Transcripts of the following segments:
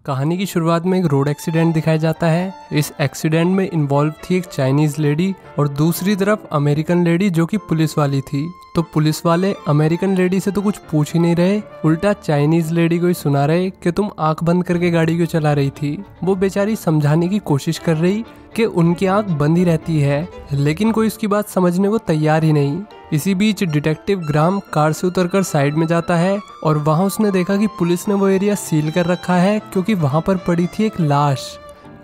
कहानी की शुरुआत में एक रोड एक्सीडेंट दिखाया जाता है। इस एक्सीडेंट में इन्वॉल्व थी एक चाइनीज लेडी और दूसरी तरफ अमेरिकन लेडी जो कि पुलिस वाली थी। तो पुलिस वाले अमेरिकन लेडी से तो कुछ पूछ ही नहीं रहे, उल्टा चाइनीज लेडी को ही सुना रहे कि तुम आंख बंद करके गाड़ी क्यों चला रही थी। वो बेचारी समझाने की कोशिश कर रही कि उनकी आंख बंद ही रहती है, लेकिन कोई उसकी बात समझने को तैयार ही नहीं। इसी बीच डिटेक्टिव ग्राम कार से उतरकर साइड में जाता है और वहां उसने देखा कि पुलिस ने वो एरिया सील कर रखा है क्योंकि वहां पर पड़ी थी एक लाश,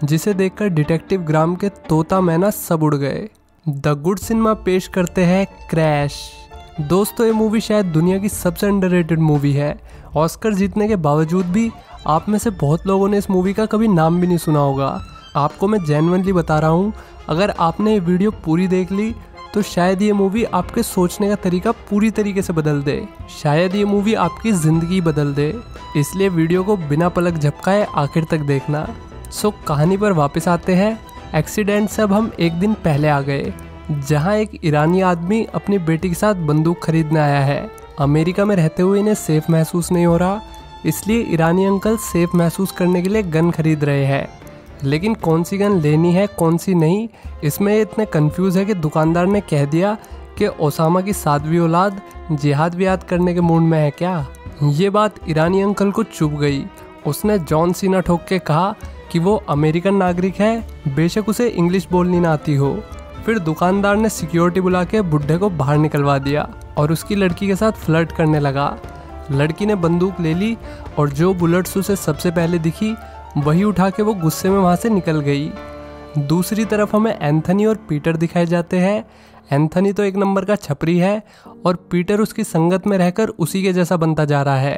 जिसे देखकर डिटेक्टिव ग्राम के तोता मैना सब उड़ गए। द गुड सिनेमा पेश करते हैं क्रैश। दोस्तों, ये मूवी शायद दुनिया की सबसे अंडररेटेड मूवी है। ऑस्कर जीतने के बावजूद भी आप में से बहुत लोगों ने इस मूवी का कभी नाम भी नहीं सुना होगा। आपको मैं जेन्युइनली बता रहा हूँ, अगर आपने ये वीडियो पूरी देख ली तो शायद ये मूवी आपके सोचने का तरीका पूरी तरीके से बदल दे। शायद ये मूवी आपकी ज़िंदगी बदल दे। इसलिए वीडियो को बिना पलक झपकाए आखिर तक देखना। सो कहानी पर वापस आते हैं। एक्सीडेंट से अब हम एक दिन पहले आ गए, जहां एक ईरानी आदमी अपनी बेटी के साथ बंदूक खरीदने आया है। अमेरिका में रहते हुए इन्हें सेफ महसूस नहीं हो रहा, इसलिए ईरानी अंकल सेफ महसूस करने के लिए गन खरीद रहे हैं। लेकिन कौन सी गन लेनी है कौन सी नहीं, इसमें इतने कंफ्यूज है कि दुकानदार ने कह दिया कि ओसामा की 7वीं औलाद जिहाद विहाद करने के मूड में है क्या। ये बात ईरानी अंकल को चुभ गई। उसने जॉन सीना ठोक के कहा कि वो अमेरिकन नागरिक है, बेशक उसे इंग्लिश बोलनी ना आती हो। फिर दुकानदार ने सिक्योरिटी बुला के बुढ़े को बाहर निकलवा दिया और उसकी लड़की के साथ फ्लर्ट करने लगा। लड़की ने बंदूक ले ली और जो बुलेट्स उसे सबसे पहले दिखी वही उठा के वो गुस्से में वहाँ से निकल गई। दूसरी तरफ हमें एंथनी और पीटर दिखाए जाते हैं। एंथनी तो एक नंबर का छपरी है और पीटर उसकी संगत में रहकर उसी के जैसा बनता जा रहा है।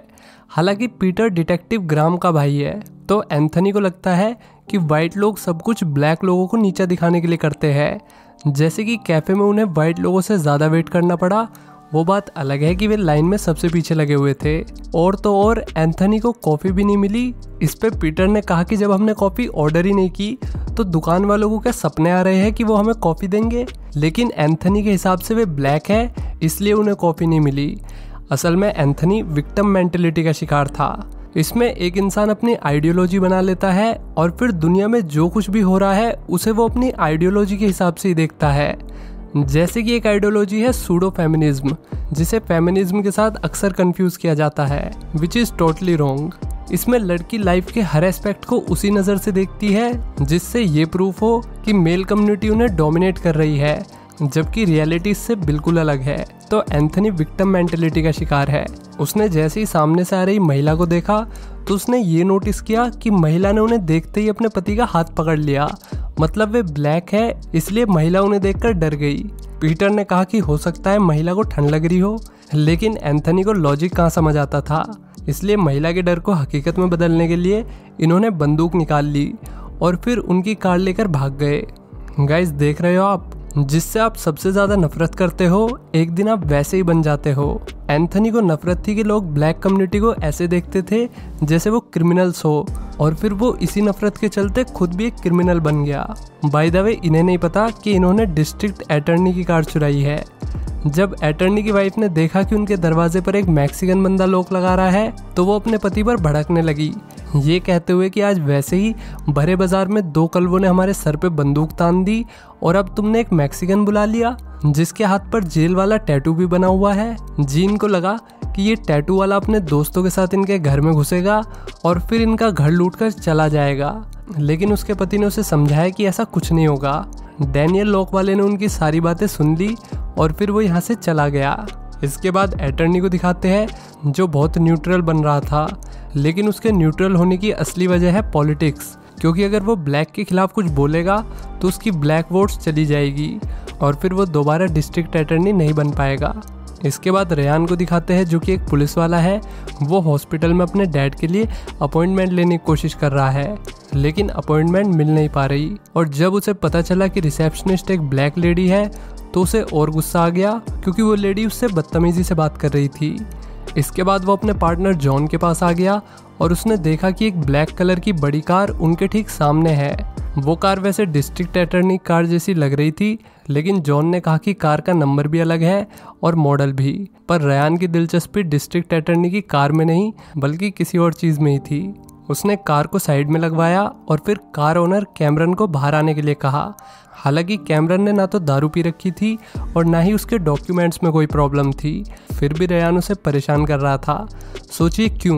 हालांकि पीटर डिटेक्टिव ग्राम का भाई है, तो एंथनी को लगता है कि वाइट लोग सब कुछ ब्लैक लोगों को नीचा दिखाने के लिए करते हैं। जैसे कि कैफे में उन्हें वाइट लोगों से ज़्यादा वेट करना पड़ा, वो बात अलग है कि वे लाइन में सबसे पीछे लगे हुए थे। और तो और एंथनी को कॉफ़ी भी नहीं मिली। इस पे पीटर ने कहा कि जब हमने कॉफ़ी ऑर्डर ही नहीं की तो दुकान वालों को क्या सपने आ रहे हैं कि वो हमें कॉफ़ी देंगे। लेकिन एंथनी के हिसाब से वे ब्लैक है, इसलिए उन्हें कॉफ़ी नहीं मिली। असल में एंथनी विक्टिम मेंटेलिटी का शिकार था। इसमें एक इंसान अपनी आइडियोलॉजी बना लेता है और फिर दुनिया में जो कुछ भी हो रहा है उसे वो अपनी आइडियोलॉजी के हिसाब से ही देखता है। जैसे कि एक आइडियोलॉजी है सूडो फेमिनिज्म, जिसे फेमिनिज्म के साथ अक्सर कंफ्यूज किया जाता है, विच इज़ टोटली रॉन्ग। इसमें लड़की लाइफ के हर एस्पेक्ट को उसी नज़र से देखती है जिससे ये प्रूफ हो कि मेल कम्युनिटी उन्हें डोमिनेट कर रही है, जबकि रियलिटी इससे बिल्कुल अलग है। तो एंथनी विक्टिम मेंटेलिटी का शिकार है। उसने जैसे ही सामने से आ रही महिला को देखा तो उसने ये नोटिस किया कि महिला ने उन्हें देखते ही अपने पति का हाथ पकड़ लिया। मतलब वे ब्लैक है, इसलिए महिला उन्हें देखकर डर गई। पीटर ने कहा कि हो सकता है महिला को ठंड लग रही हो, लेकिन एंथनी को लॉजिक कहाँ समझ आता था। इसलिए महिला के डर को हकीकत में बदलने के लिए इन्होंने बंदूक निकाल ली और फिर उनकी कार लेकर भाग गए। गाइस, देख रहे हो आप, जिससे आप सबसे ज़्यादा नफरत करते हो एक दिन आप वैसे ही बन जाते हो। एंथनी को नफरत थी कि लोग ब्लैक कम्युनिटी को ऐसे देखते थे जैसे वो क्रिमिनल्स हो, और फिर वो इसी नफरत के चलते खुद भी एक क्रिमिनल बन गया। बाय द वे, इन्हें नहीं पता कि इन्होंने डिस्ट्रिक्ट अटॉर्नी की कार चुराई है। जब अटॉर्नी की वाइफ ने देखा कि उनके दरवाजे पर एक मैक्सिकन बंदा लॉक लगा रहा है तो वो अपने पति पर भड़कने लगी, ये कहते हुए कि आज वैसे ही भरे बाजार में 2 कलवों ने हमारे सर पे बंदूक तान दी और अब तुमने एक मैक्सिकन बुला लिया जिसके हाथ पर जेल वाला टैटू भी बना हुआ है। जीन को लगा कि ये टैटू वाला अपने दोस्तों के साथ इनके घर में घुसेगा और फिर इनका घर लूटकर चला जाएगा, लेकिन उसके पति ने उसे समझाया कि ऐसा कुछ नहीं होगा। डैनियल लॉक वाले ने उनकी सारी बातें सुन ली और फिर वो यहाँ से चला गया। इसके बाद अटॉर्नी को दिखाते हैं जो बहुत न्यूट्रल बन रहा था, लेकिन उसके न्यूट्रल होने की असली वजह है पॉलिटिक्स, क्योंकि अगर वो ब्लैक के खिलाफ कुछ बोलेगा तो उसकी ब्लैक वोट्स चली जाएगी और फिर वो दोबारा डिस्ट्रिक्ट अटॉर्नी नहीं बन पाएगा। इसके बाद रेयान को दिखाते हैं जो कि एक पुलिस वाला है। वो हॉस्पिटल में अपने डैड के लिए अपॉइंटमेंट लेने की कोशिश कर रहा है, लेकिन अपॉइंटमेंट मिल नहीं पा रही। और जब उसे पता चला कि रिसेप्शनिस्ट एक ब्लैक लेडी है तो उसे और गुस्सा आ गया, क्योंकि वो लेडी उससे बदतमीजी से बात कर रही थी। इसके बाद वो अपने पार्टनर जॉन के पास आ गया और उसने देखा कि एक ब्लैक कलर की बड़ी कार उनके ठीक सामने है। वो कार वैसे डिस्ट्रिक्ट अटॉर्नी कार जैसी लग रही थी, लेकिन जॉन ने कहा कि कार का नंबर भी अलग है और मॉडल भी। पर रेयान की दिलचस्पी डिस्ट्रिक्ट अटॉर्नी की कार में नहीं बल्कि किसी और चीज़ में ही थी। उसने कार को साइड में लगवाया और फिर कार ओनर कैमरन को बाहर आने के लिए कहा। हालांकि कैमरन ने ना तो दारू पी रखी थी और ना ही उसके डॉक्यूमेंट्स में कोई प्रॉब्लम थी, फिर भी रेयान उसे परेशान कर रहा था। सोचिए क्यों?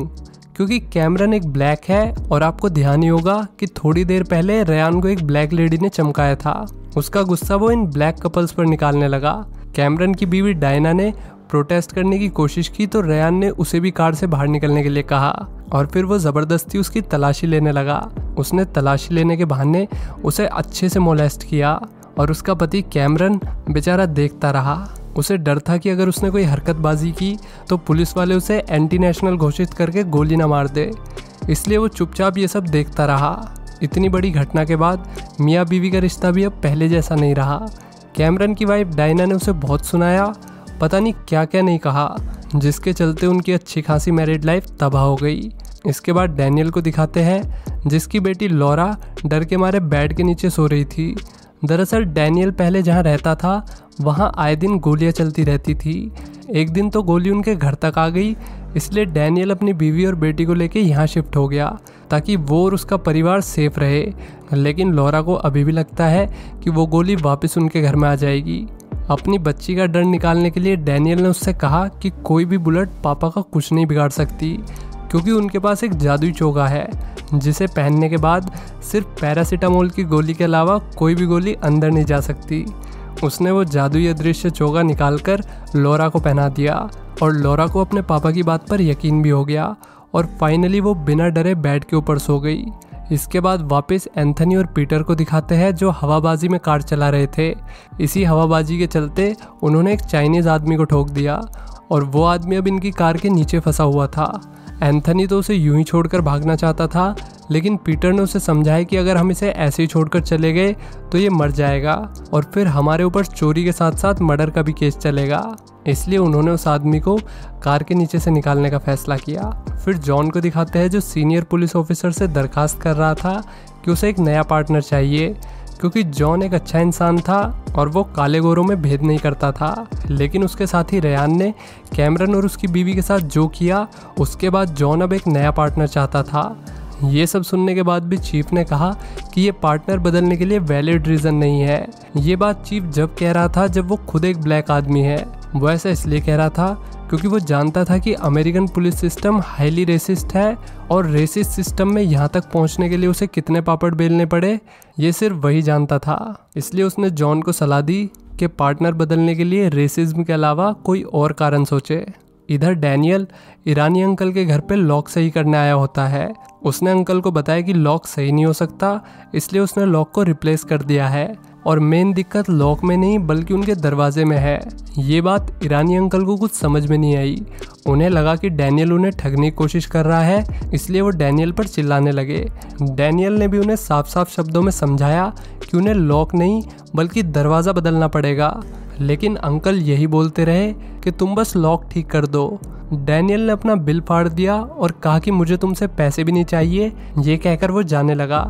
क्योंकि कैमरन एक ब्लैक है और आपको ध्यान ही होगा कि थोड़ी देर पहले रेयान को एक ब्लैक लेडी ने चमकाया था। उसका गुस्सा वो इन ब्लैक कपल्स पर निकालने लगा। कैमरन की बीवी डायना ने प्रोटेस्ट करने की कोशिश की तो रेयान ने उसे भी कार से बाहर निकलने के लिए कहा और फिर वो ज़बरदस्ती उसकी तलाशी लेने लगा। उसने तलाशी लेने के बहाने उसे अच्छे से मोलेस्ट किया और उसका पति कैमरन बेचारा देखता रहा। उसे डर था कि अगर उसने कोई हरकतबाजी की तो पुलिस वाले उसे एंटी नेशनल घोषित करके गोली न मार दे, इसलिए वो चुपचाप ये सब देखता रहा। इतनी बड़ी घटना के बाद मियाँ बीवी का रिश्ता भी अब पहले जैसा नहीं रहा। कैमरन की वाइफ डायना ने उसे बहुत सुनाया, पता नहीं क्या क्या नहीं कहा, जिसके चलते उनकी अच्छी खासी मैरिड लाइफ तबाह हो गई। इसके बाद डैनियल को दिखाते हैं जिसकी बेटी लॉरा डर के मारे बेड के नीचे सो रही थी। दरअसल डैनियल पहले जहाँ रहता था वहाँ आए दिन गोलियाँ चलती रहती थी। एक दिन तो गोली उनके घर तक आ गई, इसलिए डैनियल अपनी बीवी और बेटी को लेकर यहाँ शिफ्ट हो गया ताकि वो और उसका परिवार सेफ रहे। लेकिन लॉरा को अभी भी लगता है कि वो गोली वापस उनके घर में आ जाएगी। अपनी बच्ची का डर निकालने के लिए डैनियल ने उससे कहा कि कोई भी बुलेट पापा का कुछ नहीं बिगाड़ सकती, क्योंकि उनके पास एक जादुई चोगा है जिसे पहनने के बाद सिर्फ पैरासीटामोल की गोली के अलावा कोई भी गोली अंदर नहीं जा सकती। उसने वो जादुई अदृश्य चोगा निकालकर लॉरा को पहना दिया और लॉरा को अपने पापा की बात पर यकीन भी हो गया और फाइनली वो बिना डरे बेड के ऊपर सो गई। इसके बाद वापस एंथनी और पीटर को दिखाते हैं जो हवाबाजी में कार चला रहे थे। इसी हवाबाजी के चलते उन्होंने एक चाइनीज़ आदमी को ठोक दिया और वो आदमी अब इनकी कार के नीचे फंसा हुआ था। एंथनी तो उसे यूं ही छोड़कर भागना चाहता था, लेकिन पीटर ने उसे समझाया कि अगर हम इसे ऐसे ही छोड़कर चले गए तो ये मर जाएगा और फिर हमारे ऊपर चोरी के साथ साथ मर्डर का भी केस चलेगा। इसलिए उन्होंने उस आदमी को कार के नीचे से निकालने का फैसला किया। फिर जॉन को दिखाते हैं जो सीनियर पुलिस ऑफिसर से दरखास्त कर रहा था कि उसे एक नया पार्टनर चाहिए, क्योंकि जॉन एक अच्छा इंसान था और वो काले गोरों में भेद नहीं करता था। लेकिन उसके साथ ही रेयान ने कैमरन और उसकी बीवी के साथ जो किया, उसके बाद जॉन अब एक नया पार्टनर चाहता था। ये सब सुनने के बाद भी चीफ ने कहा कि ये पार्टनर बदलने के लिए वैलिड रीज़न नहीं है। ये बात चीफ जब कह रहा था जब वो खुद एक ब्लैक आदमी है। वो ऐसा इसलिए कह रहा था क्योंकि वो जानता था कि American police system highly racist है और रेसिस्ट सिस्टम में यहाँ तक पहुँचने के लिए उसे कितने पापड़ बेलने पड़े ये सिर्फ वही जानता था। इसलिए उसने जॉन को सलाह दी कि पार्टनर बदलने के लिए रेसिज्म के अलावा कोई और कारण सोचे। इधर डैनियल ईरानी अंकल के घर पे लॉक सही करने आया होता है। उसने अंकल को बताया कि लॉक सही नहीं हो सकता, इसलिए उसने लॉक को रिप्लेस कर दिया है और मेन दिक्कत लॉक में नहीं बल्कि उनके दरवाजे में है। ये बात ईरानी अंकल को कुछ समझ में नहीं आई। उन्हें लगा कि डैनियल उन्हें ठगने की कोशिश कर रहा है, इसलिए वो डैनियल पर चिल्लाने लगे। डैनियल ने भी उन्हें साफ साफ शब्दों में समझाया कि उन्हें लॉक नहीं बल्कि दरवाज़ा बदलना पड़ेगा, लेकिन अंकल यही बोलते रहे कि तुम बस लॉक ठीक कर दो। डैनियल ने अपना बिल फाड़ दिया और कहा कि मुझे तुमसे पैसे भी नहीं चाहिए। ये कहकर वो जाने लगा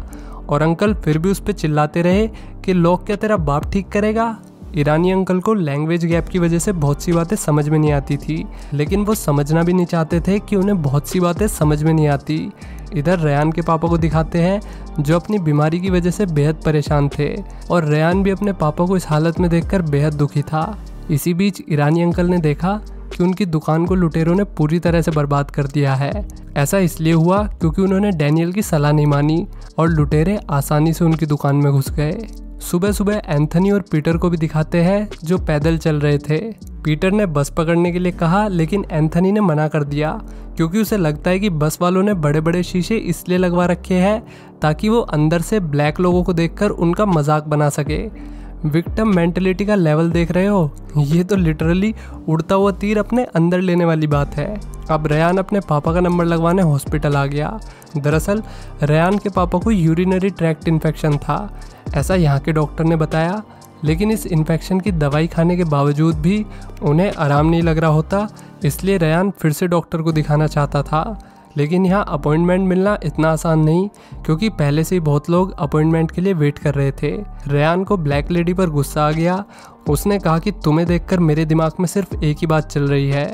और अंकल फिर भी उस पर चिल्लाते रहे कि लॉक क्या तेरा बाप ठीक करेगा। ईरानी अंकल को लैंग्वेज गैप की वजह से बहुत सी बातें समझ में नहीं आती थी, लेकिन वो समझना भी नहीं चाहते थे कि उन्हें बहुत सी बातें समझ में नहीं आती। इधर रेयान के पापा को दिखाते हैं जो अपनी बीमारी की वजह से बेहद परेशान थे और रेयान भी अपने पापा को इस हालत में देखकर बेहद दुखी था। इसी बीच ईरानी अंकल ने देखा कि उनकी दुकान को लुटेरों ने पूरी तरह से बर्बाद कर दिया है। ऐसा इसलिए हुआ क्योंकि उन्होंने डैनियल की सलाह नहीं मानी और लुटेरे आसानी से उनकी दुकान में घुस गए। सुबह सुबह एंथनी और पीटर को भी दिखाते हैं जो पैदल चल रहे थे। पीटर ने बस पकड़ने के लिए कहा, लेकिन एंथनी ने मना कर दिया क्योंकि उसे लगता है कि बस वालों ने बड़े बड़े शीशे इसलिए लगवा रखे हैं ताकि वो अंदर से ब्लैक लोगों को देखकर उनका मजाक बना सके। विक्टिम मेंटलिटी का लेवल देख रहे हो? ये तो लिटरली उड़ता हुआ तीर अपने अंदर लेने वाली बात है। अब रेयान अपने पापा का नंबर लगवाने हॉस्पिटल आ गया। दरअसल रेयान के पापा को यूरिनरी ट्रैक्ट इन्फेक्शन था, ऐसा यहाँ के डॉक्टर ने बताया, लेकिन इस इन्फेक्शन की दवाई खाने के बावजूद भी उन्हें आराम नहीं लग रहा होता, इसलिए रेयान फिर से डॉक्टर को दिखाना चाहता था। लेकिन यहाँ अपॉइंटमेंट मिलना इतना आसान नहीं, क्योंकि पहले से ही बहुत लोग अपॉइंटमेंट के लिए वेट कर रहे थे। रेयान को ब्लैक लेडी पर गुस्सा आ गया। उसने कहा कि तुम्हें देखकर मेरे दिमाग में सिर्फ एक ही बात चल रही है,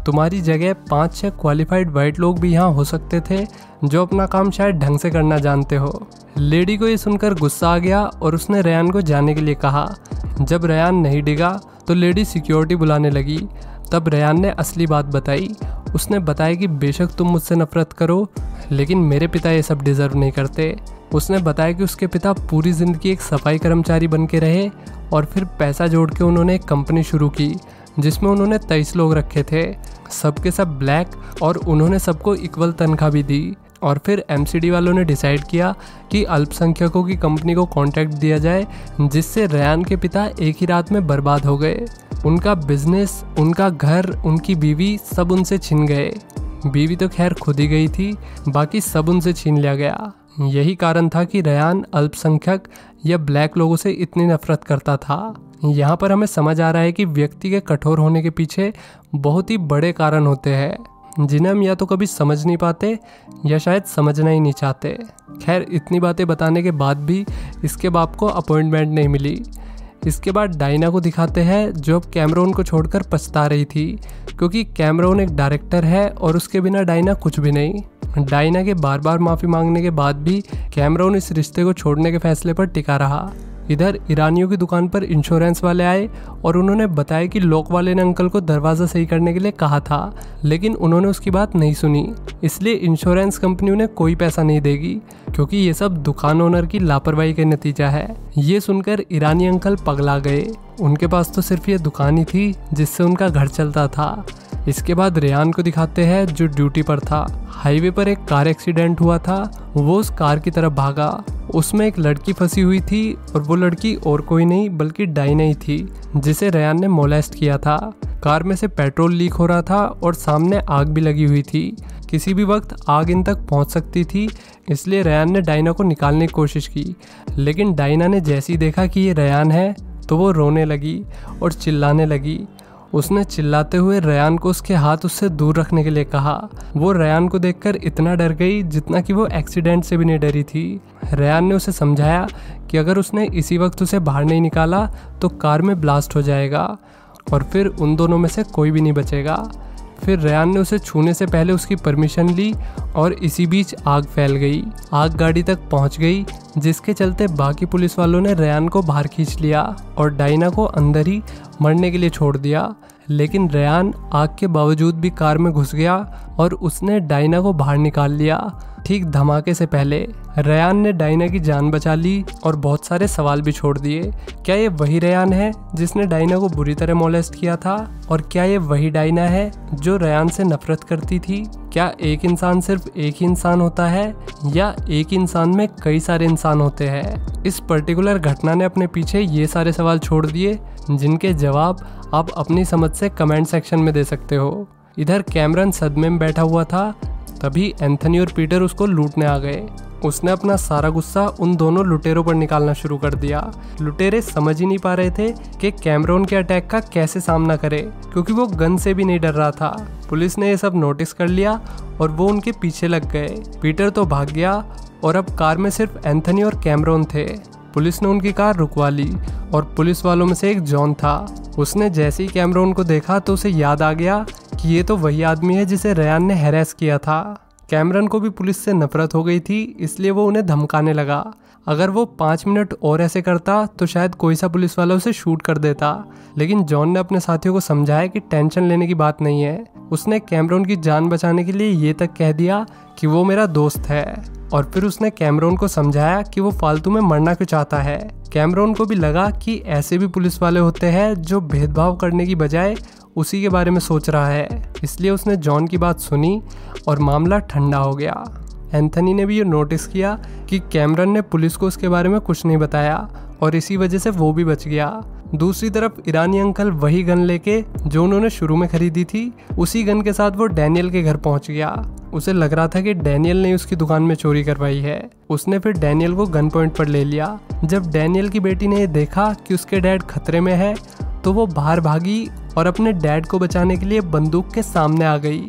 तुम्हारी जगह 5-6 क्वालिफाइड वाइट लोग भी यहाँ हो सकते थे जो अपना काम शायद ढंग से करना जानते हो। लेडी को ये सुनकर गुस्सा आ गया और उसने रेयान को जाने के लिए कहा। जब रेयान नहीं डिगा तो लेडी सिक्योरिटी बुलाने लगी। तब रेयान ने असली बात बताई। उसने बताया कि बेशक तुम मुझसे नफरत करो, लेकिन मेरे पिता ये सब डिजर्व नहीं करते। उसने बताया कि उसके पिता पूरी ज़िंदगी एक सफाई कर्मचारी बन के रहे और फिर पैसा जोड़ के उन्होंने एक कंपनी शुरू की जिसमें उन्होंने 23 लोग रखे थे, सबके सब ब्लैक, और उन्होंने सबको इक्वल तनख्वाह भी दी। और फिर एमसीडी वालों ने डिसाइड किया कि अल्पसंख्यकों की कंपनी को कॉन्ट्रैक्ट दिया जाए, जिससे रेयान के पिता एक ही रात में बर्बाद हो गए। उनका बिजनेस, उनका घर, उनकी बीवी सब उनसे छिन गए। बीवी तो खैर खुद ही गई थी, बाकी सब उनसे छीन लिया गया। यही कारण था कि रेयान अल्पसंख्यक या ब्लैक लोगों से इतनी नफरत करता था। यहाँ पर हमें समझ आ रहा है कि व्यक्ति के कठोर होने के पीछे बहुत ही बड़े कारण होते हैं, जिन्हें हम या तो कभी समझ नहीं पाते या शायद समझना ही नहीं चाहते। खैर, इतनी बातें बताने के बाद भी इसके बाप को अपॉइंटमेंट नहीं मिली। इसके बाद डायना को दिखाते हैं, जो अब कैमरॉन को छोड़कर पछता रही थी, क्योंकि कैमरॉन एक डायरेक्टर है और उसके बिना डायना कुछ भी नहीं। डायना के बार बार माफ़ी मांगने के बाद भी कैमरॉन इस रिश्ते को छोड़ने के फैसले पर टिका रहा। इधर ईरानियों की दुकान पर इंश्योरेंस वाले आए और उन्होंने बताया कि लॉक वाले ने अंकल को दरवाज़ा सही करने के लिए कहा था, लेकिन उन्होंने उसकी बात नहीं सुनी, इसलिए इंश्योरेंस कंपनी उन्हें कोई पैसा नहीं देगी, क्योंकि ये सब दुकान ओनर की लापरवाही का नतीजा है। ये सुनकर ईरानी अंकल पगला गए। उनके पास तो सिर्फ ये दुकान ही थी जिससे उनका घर चलता था। इसके बाद रेयान को दिखाते हैं, जो ड्यूटी पर था। हाईवे पर एक कार एक्सीडेंट हुआ था। वो उस कार की तरफ भागा। उसमें एक लड़की फंसी हुई थी और वो लड़की और कोई नहीं बल्कि डायना ही थी, जिसे रेयान ने मोलेस्ट किया था। कार में से पेट्रोल लीक हो रहा था और सामने आग भी लगी हुई थी। किसी भी वक्त आग इन तक पहुंच सकती थी, इसलिए रेयान ने डायना को निकालने की कोशिश की, लेकिन डायना ने जैसे ही देखा कि ये रेयान है तो वो रोने लगी और चिल्लाने लगी। उसने चिल्लाते हुए रेयान को उसके हाथ उससे दूर रखने के लिए कहा। वो रेयान को देखकर इतना डर गई जितना कि वो एक्सीडेंट से भी नहीं डरी थी। रेयान ने उसे समझाया कि अगर उसने इसी वक्त उसे बाहर नहीं निकाला तो कार में ब्लास्ट हो जाएगा और फिर उन दोनों में से कोई भी नहीं बचेगा। फिर रेयान ने उसे छूने से पहले उसकी परमिशन ली और इसी बीच आग फैल गई। आग गाड़ी तक पहुंच गई, जिसके चलते बाकी पुलिस वालों ने रेयान को बाहर खींच लिया और डायना को अंदर ही मरने के लिए छोड़ दिया। लेकिन रेयान आग के बावजूद भी कार में घुस गया और उसने डायना को बाहर निकाल लिया, ठीक धमाके से पहले। रेयान ने डायना की जान बचा ली और बहुत सारे सवाल भी छोड़ दिए। क्या ये वही रेयान है जिसने डायना को बुरी तरह मोलेस्ट किया था? और क्या ये वही डायना है जो रेयान से नफरत करती थी? क्या एक इंसान सिर्फ एक ही इंसान होता है या एक इंसान में कई सारे इंसान होते हैं? इस पर्टिकुलर घटना ने अपने पीछे ये सारे सवाल छोड़ दिए, जिनके जवाब आप अपनी समझ से कमेंट सेक्शन में दे सकते हो। इधर कैमरन सदमे में बैठा हुआ था, तभी एंथनी और पीटर उसको लूटने आ गए। उसने अपना सारा गुस्सा उन दोनों लुटेरों पर निकालना शुरू कर दिया। लुटेरे समझ ही नहीं पा रहे थे कि कैमरॉन के अटैक का कैसे सामना करे, क्योंकि वो गन से भी नहीं डर रहा था। पुलिस ने ये सब नोटिस कर लिया और वो उनके पीछे लग गए। पीटर तो भाग गया और अब कार में सिर्फ एंथनी और कैमरॉन थे। पुलिस ने उनकी कार रुकवा ली और पुलिस वालों में से एक जॉन था। उसने जैसे ही कैमरॉन को देखा तो उसे याद आ गया कि ये तो वही आदमी है जिसे रेयान ने हैरेस किया था। कैमरन को भी पुलिस से नफरत हो गई थी, इसलिए वो उन्हें धमकाने लगा। अगर वो 5 मिनट और ऐसे करता तो शायद कोई सा पुलिस वाला उसे शूट कर देता, लेकिन जॉन ने अपने साथियों को समझाया कि टेंशन लेने की बात नहीं है। उसने कैमरॉन की जान बचाने के लिए ये तक कह दिया कि वो मेरा दोस्त है, और फिर उसने कैमरॉन को समझाया कि वो फालतू में मरना क्यों चाहता है। कैमरॉन को भी लगा कि ऐसे भी पुलिस वाले होते हैं जो भेदभाव करने की बजाय उसी के बारे में सोच रहा है, इसलिए उसने जॉन की बात सुनी और मामला ठंडा हो गया। एंथनी ने भी ये नोटिस किया कि कैमरन ने पुलिस को उसके बारे में कुछ नहीं बताया और इसी वजह से वो भी बच गया। दूसरी तरफ ईरानी अंकल वही गन लेके जो उन्होंने शुरू में खरीदी थी, उसी गन के साथ वो डैनियल के घर पहुंच गया। उसे लग रहा था कि डैनियल ने उसकी दुकान में चोरी करवाई है। उसने फिर डैनियल को गन पॉइंट पर ले लिया। जब डैनियल की बेटी ने देखा कि उसके डैड खतरे में है तो वो बाहर भागी और अपने डैड को बचाने के लिए बंदूक के सामने आ गई।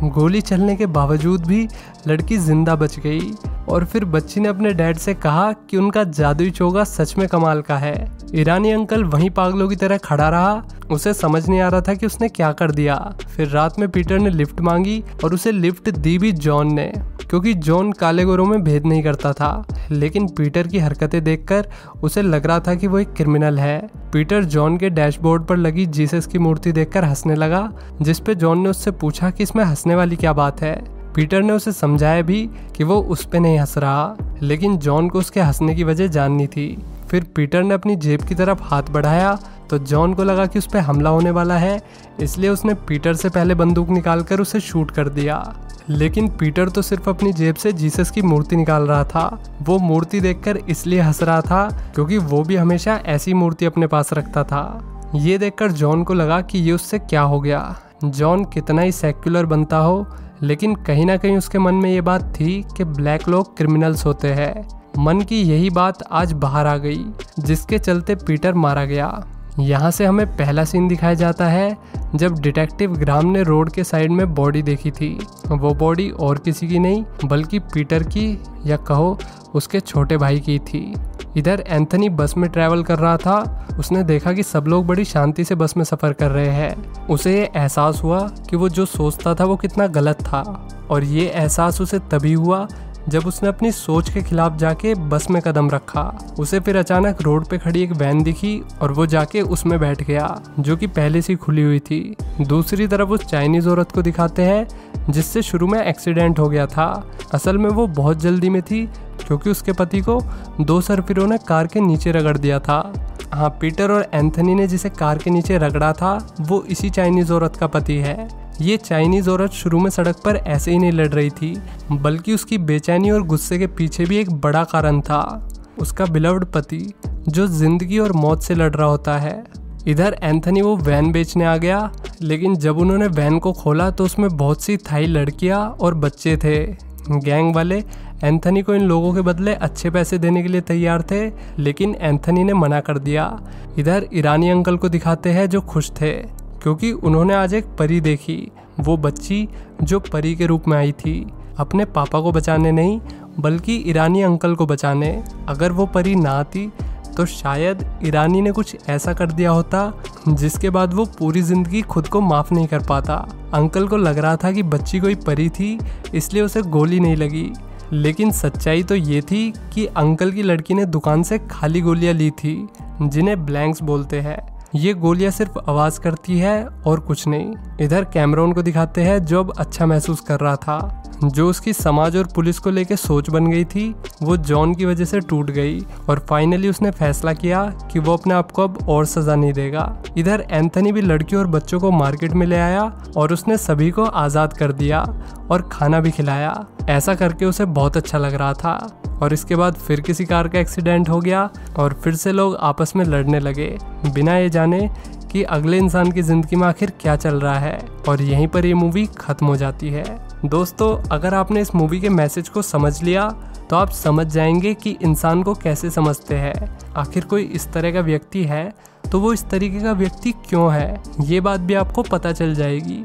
गोली चलने के बावजूद भी लड़की जिंदा बच गई और फिर बच्ची ने अपने डैड से कहा कि उनका जादुई चोगा सच में कमाल का है। ईरानी अंकल वहीं पागलों की तरह खड़ा रहा, उसे समझ नहीं आ रहा था कि उसने क्या कर दिया। फिर रात में पीटर ने लिफ्ट मांगी और उसे लिफ्ट दी भी जॉन ने, क्योंकि जॉन काले गोरों में भेद नहीं करता था। लेकिन पीटर की हरकतें देखकर उसे लग रहा था कि वो एक क्रिमिनल है। पीटर जॉन के डैशबोर्ड पर लगी जीसस की मूर्ति देखकर हंसने लगा, जिस पे जॉन ने उससे पूछा कि इसमें हंसने वाली क्या बात है। पीटर ने उसे समझाया भी कि वो उस पे नहीं हंस रहा, लेकिन जॉन को उसके हंसने की वजह जाननी थी। फिर पीटर ने अपनी जेब की तरफ हाथ बढ़ाया तो जॉन को लगा कि उस पे हमला होने वाला है, इसलिए उसने पीटर से पहले बंदूक निकालकर उसे शूट कर दिया। लेकिन पीटर तो सिर्फ अपनी जेब से जीसस की मूर्ति निकाल रहा था। वो मूर्ति देखकर इसलिए हंस रहा था क्योंकि वो भी हमेशा ऐसी मूर्ति अपने पास रखता था। ये देखकर जॉन को लगा कि ये उससे क्या हो गया। जॉन कितना ही सेक्युलर बनता हो, लेकिन कहीं ना कहीं उसके मन में ये बात थी कि ब्लैक लोग क्रिमिनल्स होते हैं। मन की यही बात आज बाहर आ गई, जिसके चलते पीटर मारा गया। यहाँ से हमें पहला सीन दिखाया जाता है जब डिटेक्टिव ग्राम ने रोड के साइड में बॉडी देखी थी। वो बॉडी और किसी की नहीं बल्कि पीटर की, या कहो उसके छोटे भाई की थी। इधर एंथनी बस में ट्रैवल कर रहा था। उसने देखा कि सब लोग बड़ी शांति से बस में सफ़र कर रहे हैं। उसे ये एहसास हुआ कि वो जो सोचता था वो कितना गलत था, और ये एहसास उसे तभी हुआ जब उसने अपनी सोच के खिलाफ जाके बस में कदम रखा। उसे फिर अचानक रोड पे खड़ी एक वैन दिखी और वो जाके उसमें बैठ गया, जो कि पहले से खुली हुई थी। दूसरी तरफ उस चाइनीज औरत को दिखाते हैं जिससे शुरू में एक्सीडेंट हो गया था। असल में वो बहुत जल्दी में थी क्योंकि उसके पति को 2 सरफिरों ने कार के नीचे रगड़ दिया था। हाँ, पीटर और एंथनी ने जिसे कार के नीचे रगड़ा था वो इसी चाइनीज औरत का पति है। ये चाइनीज औरत शुरू में सड़क पर ऐसे ही नहीं लड़ रही थी, बल्कि उसकी बेचैनी और गुस्से के पीछे भी एक बड़ा कारण था, उसका बिलव्ड पति जो जिंदगी और मौत से लड़ रहा होता है। इधर एंथनी वो वैन बेचने आ गया, लेकिन जब उन्होंने वैन को खोला तो उसमें बहुत सी थाई लड़कियां और बच्चे थे। गैंग वाले एंथनी को इन लोगों के बदले अच्छे पैसे देने के लिए तैयार थे, लेकिन एंथनी ने मना कर दिया। इधर ईरानी अंकल को दिखाते हैं जो खुश थे क्योंकि उन्होंने आज एक परी देखी। वो बच्ची जो परी के रूप में आई थी, अपने पापा को बचाने नहीं बल्कि ईरानी अंकल को बचाने। अगर वो परी ना आती तो शायद ईरानी ने कुछ ऐसा कर दिया होता जिसके बाद वो पूरी जिंदगी खुद को माफ नहीं कर पाता। अंकल को लग रहा था कि बच्ची कोई परी थी, इसलिए उसे गोली नहीं लगी, लेकिन सच्चाई तो ये थी कि अंकल की लड़की ने दुकान से खाली गोलियां ली थी, जिन्हें ब्लैंक्स बोलते हैं। ये गोलियां सिर्फ आवाज करती है और कुछ नहीं। इधर कैमरॉन को दिखाते हैं जो अब अच्छा महसूस कर रहा था। जो उसकी समाज और पुलिस को लेकर सोच बन गई थी वो जॉन की वजह से टूट गई, और फाइनली उसने फैसला किया कि वो अपने आप को अब और सजा नहीं देगा। इधर एंथनी भी लड़कियों और बच्चों को मार्केट में ले आया और उसने सभी को आज़ाद कर दिया और खाना भी खिलाया। ऐसा करके उसे बहुत अच्छा लग रहा था। और इसके बाद फिर किसी कार का एक्सीडेंट हो गया और फिर से लोग आपस में लड़ने लगे, बिना ये जाने कि अगले इंसान की ज़िंदगी में आखिर क्या चल रहा है। और यहीं पर ये मूवी ख़त्म हो जाती है। दोस्तों, अगर आपने इस मूवी के मैसेज को समझ लिया तो आप समझ जाएंगे कि इंसान को कैसे समझते हैं। आखिर कोई इस तरह का व्यक्ति है तो वो इस तरीके का व्यक्ति क्यों है, ये बात भी आपको पता चल जाएगी।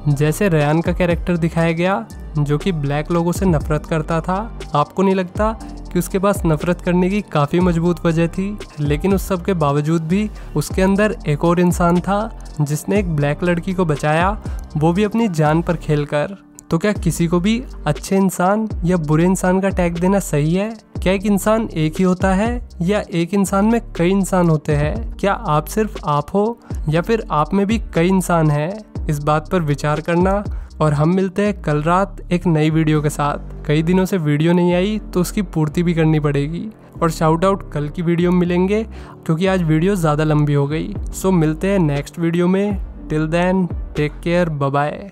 जैसे रयान का कैरेक्टर दिखाया गया जो कि ब्लैक लोगों से नफरत करता था। आपको नहीं लगता कि उसके पास नफरत करने की काफ़ी मजबूत वजह थी? लेकिन उस सब के बावजूद भी उसके अंदर एक और इंसान था जिसने एक ब्लैक लड़की को बचाया, वो भी अपनी जान पर खेलकर। तो क्या किसी को भी अच्छे इंसान या बुरे इंसान का टैग देना सही है? क्या एक इंसान एक ही होता है या एक इंसान में कई इंसान होते हैं? क्या आप सिर्फ आप हो या फिर आप में भी कई इंसान हैं? इस बात पर विचार करना, और हम मिलते हैं कल रात एक नई वीडियो के साथ। कई दिनों से वीडियो नहीं आई तो उसकी पूर्ति भी करनी पड़ेगी, और शाउट आउट कल की वीडियो में मिलेंगे क्योंकि आज वीडियो ज़्यादा लंबी हो गई। सो मिलते हैं नेक्स्ट वीडियो में। Till then take care, bye bye.